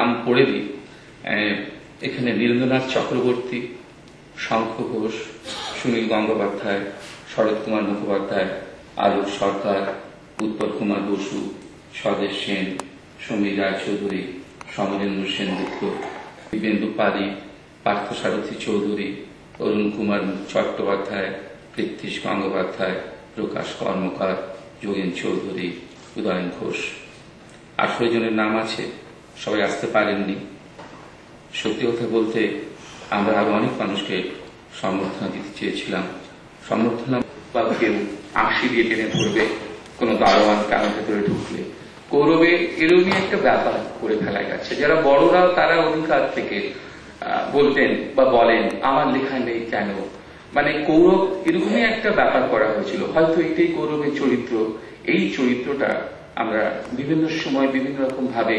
নাম পড়ে দিই। এখানে নীরেন্দ্রনাথ চক্রবর্তী, শঙ্খ ঘোষ, সুনীল গঙ্গোপাধ্যায়, শরৎ কুমার মুখোপাধ্যায়, আলোক সরকার, উৎপল কুমার বসু, স্বদেশ সেন, সমীর রায়চৌধুরী, সমরেন্দ্র সেনগুপ্ত, দিব্যেন্দু পালি, পার্থসারথী চৌধুরী, অরুণ কুমার চট্টোপাধ্যায়, পৃথ্বীশ গঙ্গোপাধ্যায়, প্রকাশ কর্মকার, যোগেন চৌধুরী, উদয়ন ঘোষ। 18 জনের নাম আছে, সবাই আসতে পারেননি। সত্যি কথা বলতে আমরা আরো অনেক মানুষকে সম্বর্ধনা দিতে চেয়েছিলাম। সম্বর্ধনা বা কেউ আঁশি দিয়ে টেনে ধরবে কোন দারোয়ান কারণ ভেতরে ঢুকলে। কৌরবে এরকমই একটা ব্যাপার করে ফেলা গেছে। যারা বড়রাও তারা অধিকার থেকে বলতেন বা বলেন আমার লেখা নেই কেন, মানে কৌরব এরকমই একটা ব্যাপার করা হয়েছিল। হয়তো এটাই কৌরবের চরিত্র। এই চরিত্রটা আমরা বিভিন্ন সময় বিভিন্ন রকম ভাবে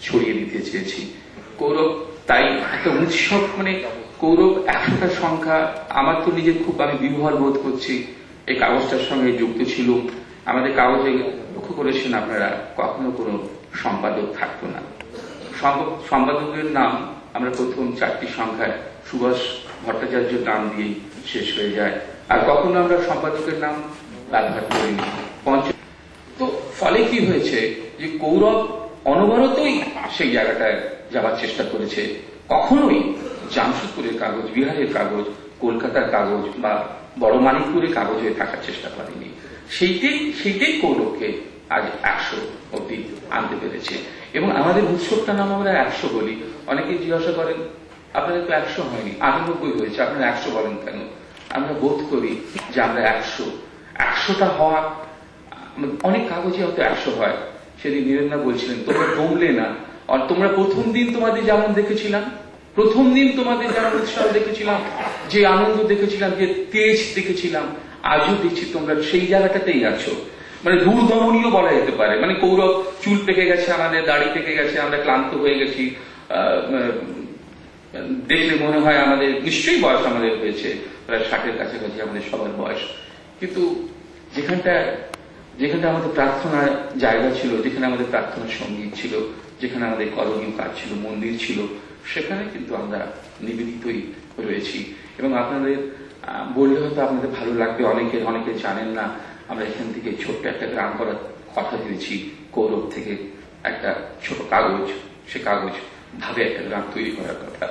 ছড়িয়ে দিতে চেয়েছি। কৌরব তাই একটা উৎসব, মানে কৌরব 100টা সংখ্যা। আমার তো নিজের খুব আমি বিহ্বল বোধ করছি এই কাগজটার সঙ্গে যুক্ত ছিল। আমাদের কাগজে লক্ষ্য করেছেন আপনারা কখনো কোনো সম্পাদক থাকতো না। সম্পাদকের নাম আমরা প্রথম 4টি সংখ্যায় সুভাষ ভট্টাচার্যের নাম দিয়েই শেষ হয়ে যায়, আর কখনো আমরা সম্পাদকের নাম ব্যবহার করিনি। তো ফলে কি হয়েছে যে কৌরব অনবরতই সেই জায়গাটায় যাওয়ার চেষ্টা করেছে। কখনোই জামশেদপুরের কাগজ, বিহারের কাগজ, কলকাতার কাগজ বা বড় মানিকপুরের কাগজ হয়ে থাকার চেষ্টা করেনি। সেইটাই কৌরবকে আজ 100 অব্দি আনতে পেরেছে। এবং আমাদের উৎসবটার নাম আমরা 100 বলি। অনেকে জিজ্ঞাসা করেন আপনাদের তো 100 হয়নি, 98 হয়েছে, আপনারা 100 বলেন কেন? আমরা বোধ করি যে আমরা 100টা হওয়া, অনেক কাগজে হয়তো 100 হয়। সেদিন নীরেন্দ্র বলছিলেন তোমরা জমলে না, আর তোমরা প্রথম দিন তোমাদের যেমন দেখেছিলাম, প্রথম দিন তোমাদের যেমন উৎসাহ দেখেছিলাম, যে আনন্দ দেখেছিলাম, যে তেজ দেখেছিলাম, আজও দেখছি তোমরা সেই জায়গাটাতেই আছো। মানে দূরদমনীয় বলা যেতে পারে। মানে কৌরব চুল পেকে গেছে, আমাদের দাড়ি পেকে গেছে, আমরা ক্লান্ত হয়ে গেছি, দেখলে মনে হয় আমাদের নিশ্চয়ই বয়স আমাদের হয়েছে প্রায় 60-এর কাছাকাছি আমাদের সবার বয়স। কিন্তু যেখানটা আমাদের প্রার্থনার জায়গা ছিল, যেখানে আমাদের প্রার্থনার সঙ্গীত ছিল, যেখানে আমাদের করণীয় কাজ ছিল, মন্দির ছিল, সেখানে কিন্তু আমরা নিবেদিতই রয়েছি। এবং আপনাদের বললে হয়তো আপনাদের ভালো লাগবে, অনেকে জানেন না আমরা এখান থেকে ছোট্ট একটা গ্রাম করার কথা দিয়েছি। কৌরব থেকে একটা ছোট কাগজ, সে কাগজ ভাবে একটা গ্রাম তৈরি করার কথা।